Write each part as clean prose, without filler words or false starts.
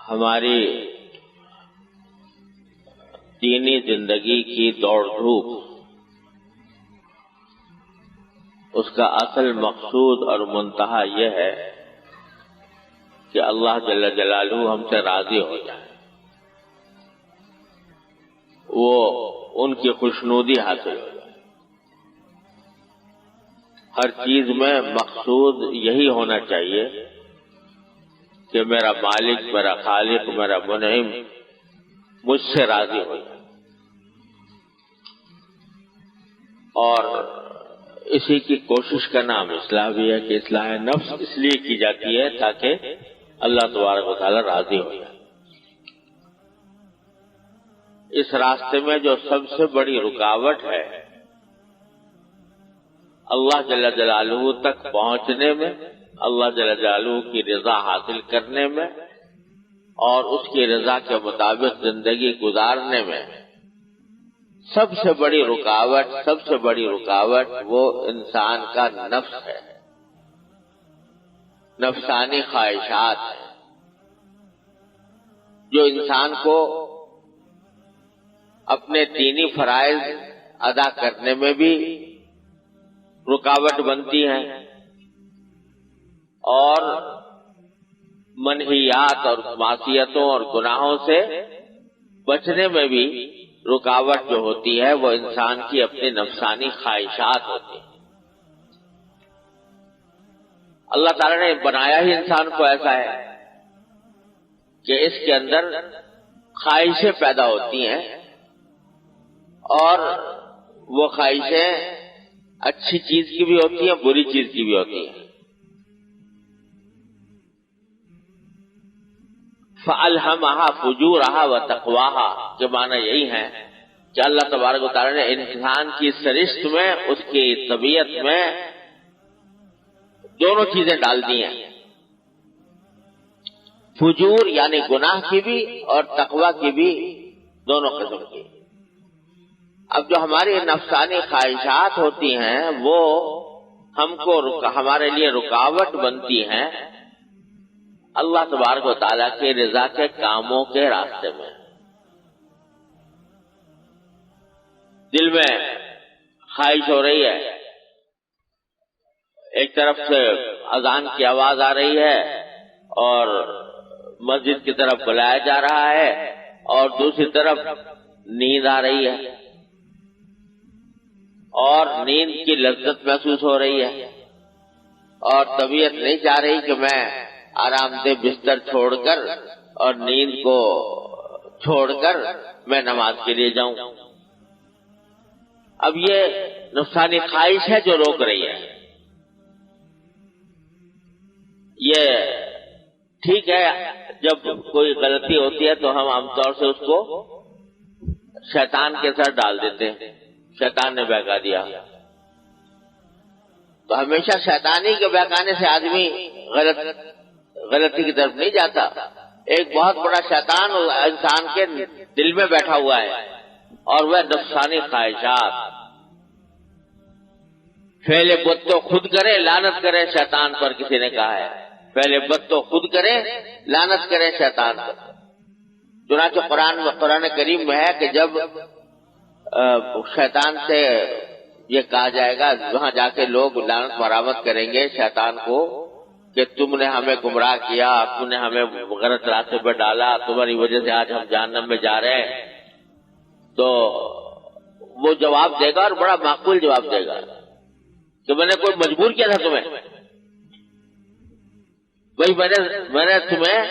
ہماری دینی زندگی کی دوڑ دھوپ، اس کا اصل مقصود اور منتہا یہ ہے کہ اللہ جل جلالہ ہم سے راضی ہو جائے، وہ ان کی خوشنودی حاصل ہو جائے۔ ہر چیز میں مقصود یہی ہونا چاہیے کہ میرا مالک، میرا خالق، میرا منعم مجھ سے راضی ہو جائے، اور اسی کی کوشش کا نام اصلاح بھی ہے کہ اصلاح نفس اس لیے کی جاتی ہے تاکہ اللہ تبارک و تعالی راضی ہو جائے۔ اس راستے میں جو سب سے بڑی رکاوٹ ہے اللہ جل جلالہ تک پہنچنے میں، اللہ جل جلالہ کی رضا حاصل کرنے میں اور اس کی رضا کے مطابق زندگی گزارنے میں سب سے بڑی رکاوٹ وہ انسان کا نفس ہے، نفسانی خواہشات ہے، جو انسان کو اپنے دینی فرائض ادا کرنے میں بھی رکاوٹ بنتی ہیں اور منہیات اور معصیتوں اور گناہوں سے بچنے میں بھی رکاوٹ جو ہوتی ہے وہ انسان کی اپنی نفسانی خواہشات ہوتی ہیں۔ اللہ تعالی نے بنایا ہی انسان کو ایسا ہے کہ اس کے اندر خواہشیں پیدا ہوتی ہیں، اور وہ خواہشیں اچھی چیز کی بھی ہوتی ہیں، بری چیز کی بھی ہوتی ہیں۔ فَأَلْهَمَهَا فُجُورَهَا وَتَقْوَاهَا کے معنی یہی ہیں کہ اللہ تبارک و تعالی نے انسان کی سرشت میں، اس کی طبیعت میں دونوں چیزیں ڈال دی ہیں، فجور یعنی گناہ کی بھی اور تقوی کی بھی، دونوں قسم کی۔ اب جو ہماری نفسانی خواہشات ہوتی ہیں وہ ہمارے لیے رکاوٹ بنتی ہیں اللہ تبارک و تعالیٰ کے رضا کے کاموں کے راستے میں۔ دل میں خواہش ہو رہی ہے، ایک طرف سے اذان کی آواز آ رہی ہے اور مسجد کی طرف بلایا جا رہا ہے، اور دوسری طرف نیند آ رہی ہے اور نیند کی لذت محسوس ہو رہی ہے، اور طبیعت نہیں چاہ رہی کہ میں آرام دہ بستر چھوڑ کر اور نیند کو چھوڑ کر میں نماز کے لیے جاؤں۔ اب یہ نفسانی خواہش ہے جو روک رہی ہے۔ یہ ٹھیک ہے، جب کوئی غلطی ہوتی ہے تو ہم عام طور سے اس کو شیطان کے ساتھ ڈال دیتے ہیں، شیطان نے بہکا دیا، تو ہمیشہ شیطانی کے بہکانے سے آدمی غلطی کی طرف نہیں جاتا۔ ایک بہت بڑا شیطان انسان کے دل میں بیٹھا ہوا ہے، اور وہ نفسانی خواہشات۔ فعل بد تو خود کرے لعنت کرے شیطان پر، کسی نے کہا ہے، فعل بد تو خود کرے لعنت کرے شیطان پر۔ چنانچہ قرآن کریم میں ہے کہ جب شیطان سے یہ کہا جائے گا، وہاں جا کے لوگ لعنت مرامت کریں گے شیطان کو کہ تم نے ہمیں گمراہ کیا، تم نے ہمیں غلط راستے پر ڈالا، تمہاری وجہ سے آج ہم جہنم میں جا رہے ہیں، تو وہ جواب دے گا، اور بڑا معقول جواب دے گا کہ میں نے کوئی مجبور کیا تھا تمہیں؟ بھائی میں نے تمہیں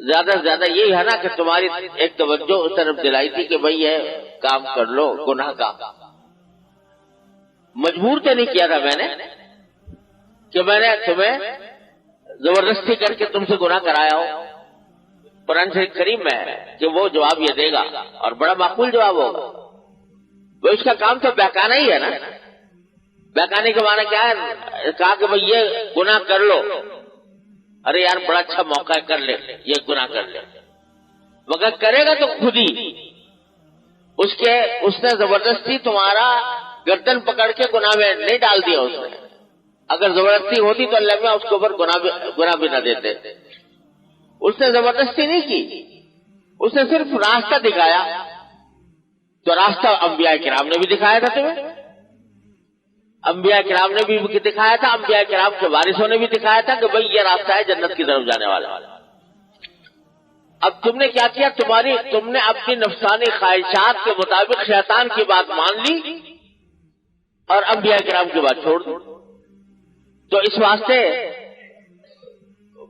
زیادہ سے زیادہ یہی ہے نا کہ تمہاری ایک توجہ اس طرف دلائی تھی کہ بھئی یہ کام کر لو گناہ کا، مجبور تو نہیں کیا تھا میں نے کہ میں نے تمہیں زبردستی کر کے تم سے گناہ کرایا ہو۔ قرآن شریف کریم میں ہے کہ وہ جواب یہ دے گا، اور بڑا معقول جواب ہوگا۔ وہ اس کا کام تو بہکانا ہی ہے نا۔ بہکانے کے معنی کیا ہے؟ کہا کہ بھئی یہ گناہ کر لو، ارے یار بڑا اچھا موقع ہے، کر لے، یہ گناہ کر لے، مگر کرے گا تو خود ہی اس نے زبردستی تمہارا گردن پکڑ کے گناہ میں نہیں ڈال دیا اس نے۔ اگر زبردستی ہوتی تو اللہ میں اس کے اوپر گناہ بھی نہ دیتے۔ اس نے زبردستی نہیں کی، اس نے صرف راستہ دکھایا. تو راستہ انبیاء کرام نے بھی دکھایا تھا تمہیں، انبیاء کرام نے بھی دکھایا تھا، انبیاء کرام کے وارثوں نے بھی دکھایا تھا کہ بھئی یہ راستہ ہے جنت کی طرف جانے والا. اب تم نے کیا کیا؟ تم نے اپنی نفسانی خواہشات کے مطابق شیطان کی بات مان لی اور انبیاء کرام کی بات چھوڑ دی. تو اس واسطے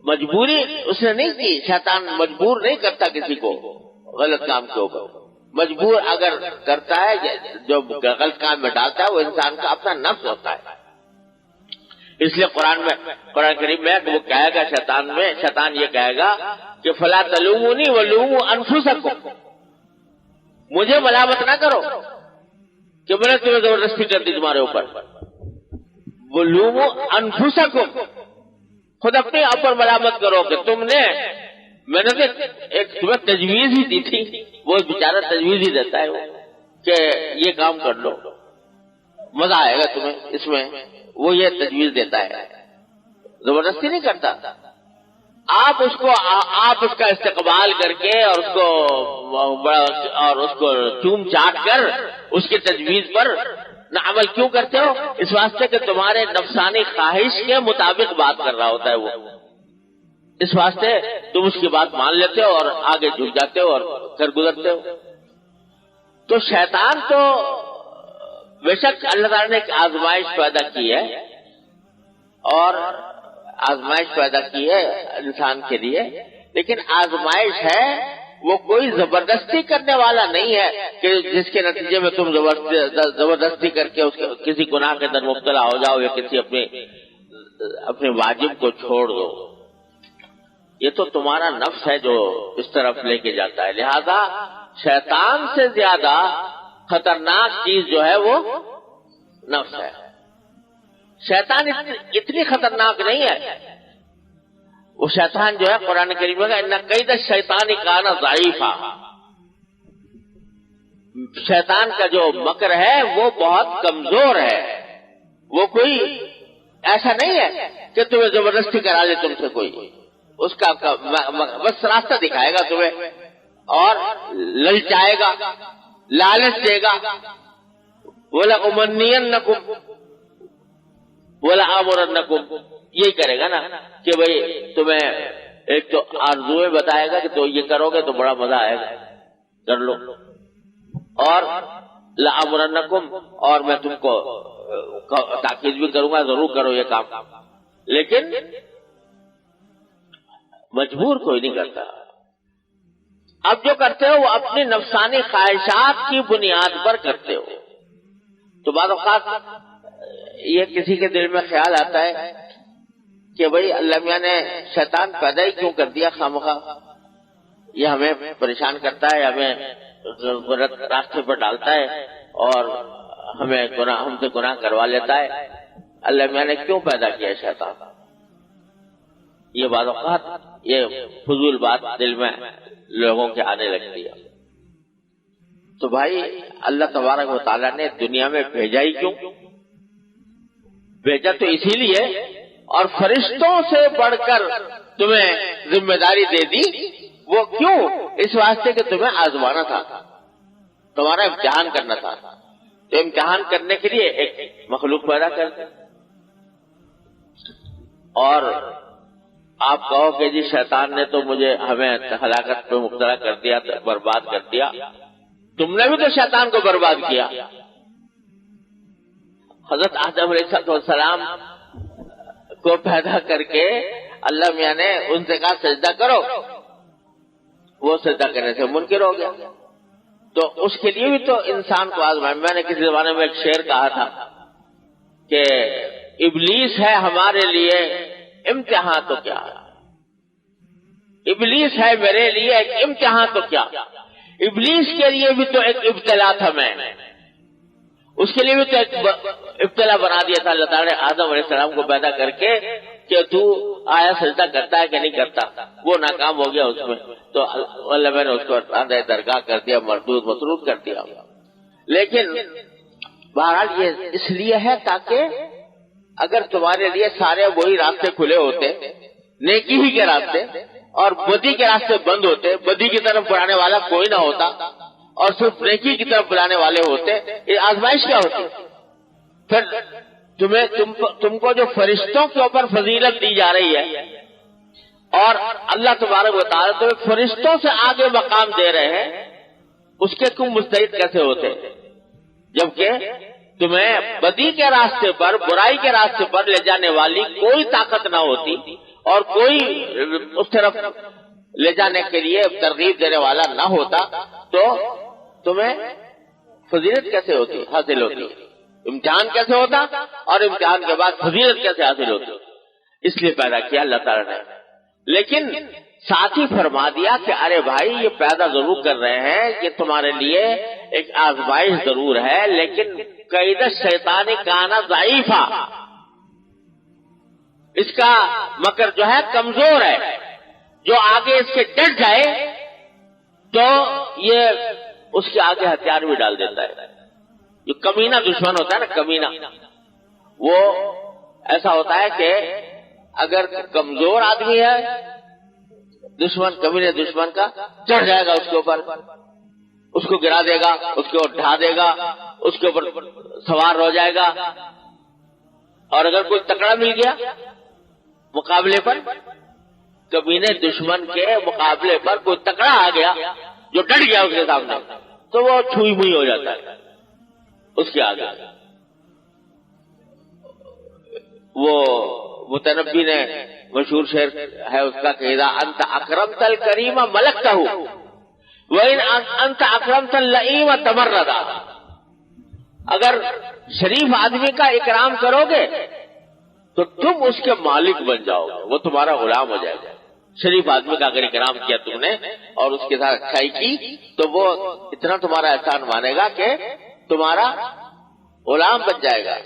مجبوری اس نے نہیں کی. شیطان مجبور نہیں کرتا کسی کو غلط کام کے اوپر. مجبور اگر کرتا ہے جو غلط کام میں ڈالتا ہے وہ انسان کا اپنا نفس ہوتا ہے. اس لیے قرآن کریم میں وہ کہے گا شیطان یہ کہے گا کہ فلا تلومونی ولوموا انفسکم، مجھے ملامت نہ کرو کہ میں نے تمہیں زبردستی کر دی تمہارے اوپر. ولوموا انفسکم، خود اپنے اوپر ملامت کرو کہ میں نے ایک تمہیں تجویز ہی دی تھی. وہ بیچارہ تجویز ہی دیتا ہے کہ یہ کام کر لو، مزہ آئے گا تمہیں اس میں، وہ یہ تجویز دیتا ہے، زبردستی نہیں کرتا. آپ اس کا استقبال کر کے اور اس کو چوم چاٹ کر اس کی تجویز پر نہ عمل کیوں کرتے ہو؟ اس واسطے کہ تمہارے نفسانی خواہش کے مطابق بات کر رہا ہوتا ہے وہ. اس واسطے تم اس کی بات مان لیتے ہو اور آگے جھک جاتے ہو اور سر گزرتے ہو. تو شیطان تو بے شک اللہ تعالیٰ نے ایک آزمائش پیدا کی ہے، اور آزمائش پیدا کی ہے انسان کے لیے، لیکن آزمائش ہے وہ کوئی زبردستی کرنے والا نہیں ہے کہ جس کے نتیجے میں تم زبردستی کر کے کسی گناہ کے اندر مبتلا ہو جاؤ یا کسی اپنے واجب کو چھوڑ دو. یہ تو تمہارا نفس ہے جو اس طرف لے کے جاتا ہے. لہذا شیطان سے زیادہ خطرناک چیز جو ہے وہ نفس ہے. شیطان اتنی خطرناک نہیں ہے. وہ شیطان جو ہے قرآن کریم میں ان کید الشیطان کان ضعیفا، شیطان کا جو مکر ہے وہ بہت کمزور ہے. وہ کوئی ایسا نہیں ہے کہ تمہیں زبردستی کرا دے تم سے کوئی. اس کا بس راستہ دکھائے گا تمہیں اور للچائے گا، لالچ دے گا. بولا امنینکم بولا آمرنکم، یہی کرے گا نا کہ بھئی تمہیں ایک تو آرزویں بتائے گا کہ تو یہ کرو گے تو بڑا مزہ آئے گا، کر لو، اور لآمرنکم، اور میں تم کو تاکید بھی کروں گا ضرور کرو یہ کام. لیکن مجبور کوئی نہیں کرتا. اب جو کرتے ہو وہ اپنی نفسانی خواہشات کی بنیاد پر کرتے ہو. تو بعض اوقات یہ کسی کے دل میں خیال آتا ہے کہ بھئی اللہ میاں نے شیطان پیدا ہی کیوں کر دیا خامخواہ، یہ ہمیں پریشان کرتا ہے، ہمیں غلط راستے پر ڈالتا ہے اور ہم سے گناہ کروا لیتا ہے. اللہ میاں نے کیوں پیدا کیا شیطان؟ یہ بعض اوقات یہ فضول بات دل میں لوگوں کے آنے لگتی ہے. تو بھائی اللہ تبارک و تعالیٰ نے دنیا میں بھیجا ہی کیوں؟ بھیجا تو اسی لیے، اور فرشتوں سے بڑھ کر تمہیں ذمہ داری دے دی. وہ کیوں؟ اس واسطے کہ تمہیں آزمانا تھا، تمہارا امتحان کرنا تھا. تو امتحان کرنے کے لیے ایک مخلوق پیدا کر دیں. اور آپ کہو کہ جی شیطان نے تو ہمیں ہلاکت پہ مبتلا کر دیا، برباد کر دیا. تم نے بھی تو شیطان کو برباد کیا. حضرت آدم علیہ السلام کو پیدا کر کے اللہ میاں نے ان سے کہا سجدہ کرو، وہ سجدہ کرنے سے منکر ہو گیا. تو اس کے لیے بھی تو انسان کو آزمایا. میں نے کسی زمانے میں ایک شعر کہا تھا کہ ابلیس ہے ہمارے لیے امتحان تو کیا، ابلیس ہے میرے لیے ایک امتحان تو کیا. ابلیس کے لیے بھی تو ایک ابتلا تھا، میں اس کے لیے بھی تو ایک ابتلا بنا دیا تھا اللہ تعالیٰ نے آدم علیہ السلام کو پیدا کر کے کہ تو آیا سجدہ کرتا ہے کہ نہیں کرتا. وہ ناکام ہو گیا اس میں، تو اللہ میں نے اس کو درگاہ کر دیا، مردود مسرود کر دیا. لیکن بہرحال یہ اس لیے ہے تاکہ اگر تمہارے لیے سارے وہی راستے کھلے ہوتے، نیکی ہی کے راستے، اور بدی کے راستے بند ہوتے، بدی کی طرف بلانے والا کوئی نہ ہوتا اور صرف نیکی کی طرف بلانے والے ہوتے، یہ آزمائش کیا ہوتی؟ پھر تم کو جو فرشتوں کے اوپر فضیلت دی جا رہی ہے اور اللہ تبارک و تعالیٰ تمہیں فرشتوں سے آگے مقام دے رہے ہیں، اس کے تم مستعد کیسے ہوتے؟ جبکہ تمہیں بدی کے راستے پر، برائی کے راستے پر لے جانے والی کوئی طاقت نہ ہوتی اور کوئی اس طرف لے جانے کے لیے ترغیب دینے والا نہ ہوتا، تو تمہیں فضیلت کیسے ہوتی، حاصل ہوتی؟ امتحان کیسے ہوتا اور امتحان کے بعد فضیلت کیسے حاصل ہوتی؟ اس لیے پیدا کیا اللہ تعالیٰ نے. لیکن ساتھ ہی فرما دیا کہ ارے بھائی یہ پیدا ضرور کر رہے ہیں کہ تمہارے لیے ایک آزمائش ضرور ہے، لیکن قید شیطان کانا ضعیفا، اس کا مکر جو ہے کمزور ہے، جو آگے اس کے ڈٹ جائے تو یہ اس کے آگے ہتھیار بھی ڈال دیتا ہے. جو کمینہ دشمن ہوتا ہے نا، کمینہ، وہ ایسا ہوتا ہے کہ اگر کمزور آدمی ہے دشمن، کمینے دشمن کا چڑھ جائے گا اس کے اوپر، اس کو گرا دے گا، اس کے اوپر ڈھا دے گا، اس کے اوپر سوار ہو جائے گا. اور اگر کوئی تکڑا مل گیا مقابلے پر، کمینے دشمن کے مقابلے پر کوئی تکڑا آ گیا جو ڈٹ گیا اس کے سامنے، تو وہ چھوئی موئی ہو جاتا ہے اس کے آگے. وہ متنبی نے مشہور شعر ہے اس کا کہ اذا انت اکرمت الکریم ملکتہ وان انت اکرمت اللئیم تمردا، اگر شریف آدمی کا اکرام کرو گے تو تم اس کے مالک بن جاؤ گے، وہ تمہارا غلام ہو جائے گا. شریف آدمی کا اگر اکرام کیا تم نے اور اس کے ساتھ اچھائی کی تو وہ اتنا تمہارا احسان مانے گا کہ تمہارا غلام بن جائے گا.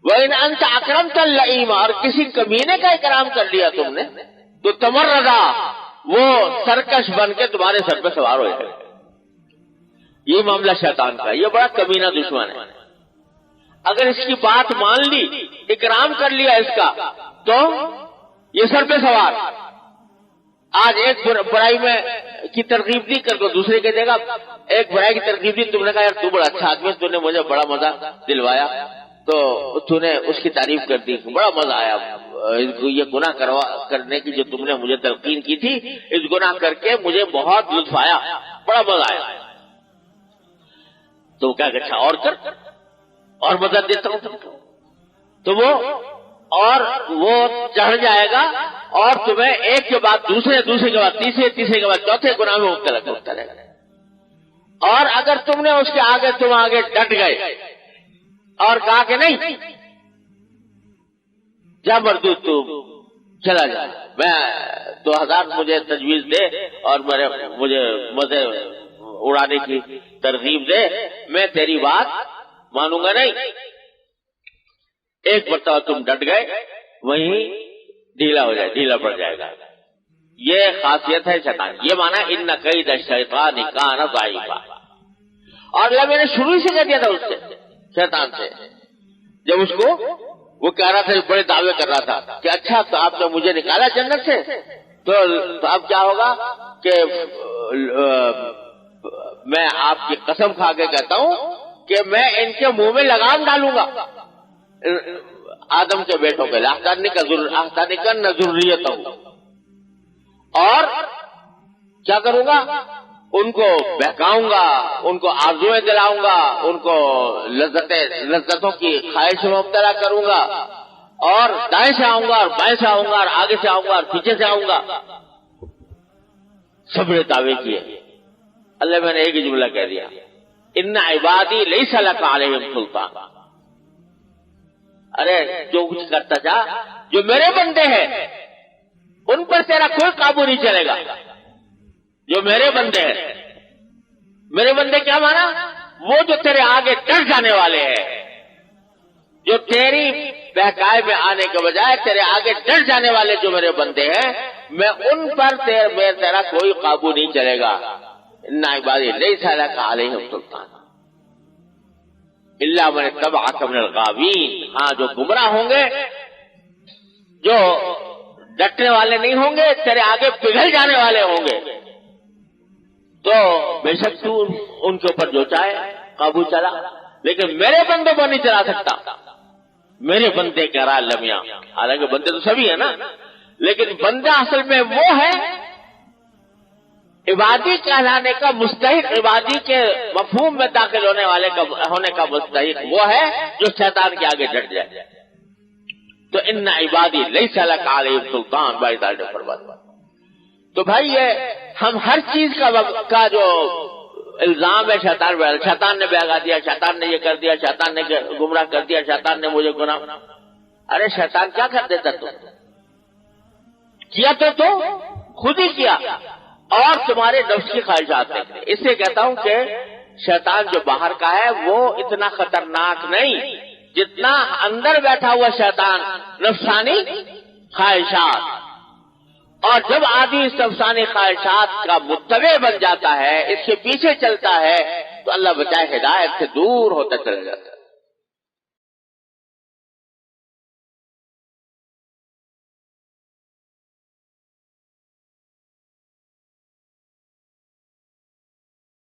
وَإِنْ أَنْتَ أَكْرَمْتَ اللَّئِيمَ، اور کسی کمینے کا اکرام کر لیا تم نے تو تمردا، وہ سرکش بن کے تمہارے سر پہ سوار ہو جائے گا. یہ معاملہ شیطان کا، یہ بڑا کمینہ دشمن ہے. اگر اس کی بات مان لی، اکرام کر لیا اس کا، تو یہ سر پہ سوار. آج ایک برائی میں کی ترغیب دی کر کو دوسرے کے دے گا. ایک برائی کی ترغیب دی، تم نے کہا یار تو بڑا اچھا آدمی، تو نے مجھے بڑا مزہ دلوایا، تو تو نے اس کی تعریف کر دی، بڑا مزہ آیا. یہ گناہ کرنے کی جو تم نے مجھے تلقین کی تھی، اس گناہ کر کے مجھے بہت لطف آیا، بڑا مزہ آیا. تو کیا کہ اچھا اور کر، اور مدد دیتا ہوں تم کو. تو وہ چڑھ جائے گا اور تمہیں ایک کے بعد دوسرے کے بعد تیسرے کے بعد چوتھے گناہ میں مبتلا کرتا رہے گا. اور اگر تم نے اس کے آگے تم آگے ڈٹ گئے اور کہا کہ نہیں جا مردود تو چلا جا، میں 2000 مجھے تجویز دے اور مجھے مزے اڑانے کی ترغیب دے، میں تیری بات مانوں گا نہیں. ایک مرتبہ تم ڈٹ گئے وہیں ڈھیلا پڑ جائے گا. یہ خاصیت ہے شیطان. یہ مانا ان کید الشیطان کان ضعیفا. اور اللہ میں نے شروع سے کہہ دیا تھا اس سے، شیطان سے، جب اس کو وہ کہہ رہا تھا، بڑے دعوے کر رہا تھا کہ اچھا تو آپ نے مجھے نکالا جنت سے، تو اب کیا ہوگا کہ میں آپ کی قسم کھا کے کہتا ہوں کہ میں ان کے منہ میں لگام ڈالوں گا آدم کے بیٹوں کے احتانکن ذریتہ، اور کیا کروں گا، ان کو بہکاؤں گا، ان کو آرزویں دلاؤں گا، ان کو لذتوں کی خواہش میں مبتلا کروں گا، اور دائیں سے آؤں گا اور بائیں سے آؤں گا اور آگے سے آؤں گا اور پیچھے سے آؤں گا. سب نے دعوے کیے. اللہ میں نے ایک ہی جملہ کہہ دیا، ان عبادی لیس لک علیہم سلطان. ارے جو کچھ کرتا جا، جو میرے بندے ہیں ان پر تیرا کوئی قابو نہیں چلے گا. جو میرے بندے ہیں، میرے بندے کیا مانا، وہ جو تیرے آگے ڈٹ جانے والے ہیں، جو تیری بہکائے میں آنے کے بجائے تیرے آگے ڈٹ جانے والے جو میرے بندے ہیں، میں ان پر تیرا کوئی قابو نہیں چلے گا. ان عبادی لیس لک علیہم سلطان الا من اتبعک من الغاوین. ہاں جو گمراہ ہوں گے، جو ڈٹنے والے نہیں ہوں گے، تیرے آگے پگھل جانے والے ہوں گے. تو بے شک تو ان کے اوپر جو چاہے قابو چلا، لیکن میرے بندوں کو نہیں چلا سکتا. میرے بندے کہہ رہا اللہ میاں، حالانکہ بندے تو سبھی ہیں نا، لیکن بندہ اصل میں وہ ہے عبادی کہلانے کا مستحق، عبادی کے مفہوم میں داخل ہونے کا مستحق وہ ہے جو شیطان کے آگے ڈٹ جائے. تو ان عبادی لیس لک علیہم سلطان، بھائی تعالیٰ نے فرمایا. تو بھائی یہ ہم ہر چیز کا جو الزام ہے شیطان نے بہگا دیا، شیطان نے یہ کر دیا، شیطان نے گمراہ کر دیا، شیطان نے مجھے گناہ. ارے شیطان کیا کر دیتا؟ تو کیا تو خود ہی کیا، اور تمہارے نفس کی خواہشات ہیں. اس سے کہتا ہوں کہ شیطان جو باہر کا ہے وہ اتنا خطرناک نہیں جتنا اندر بیٹھا ہوا شیطان نفسانی خواہشات. اور جب آدمی اس نفسانی خواہشات کا متبع بن جاتا ہے، اس کے پیچھے چلتا ہے، تو اللہ بچائے ہدایت سے دور ہوتا چلا جاتا ہے.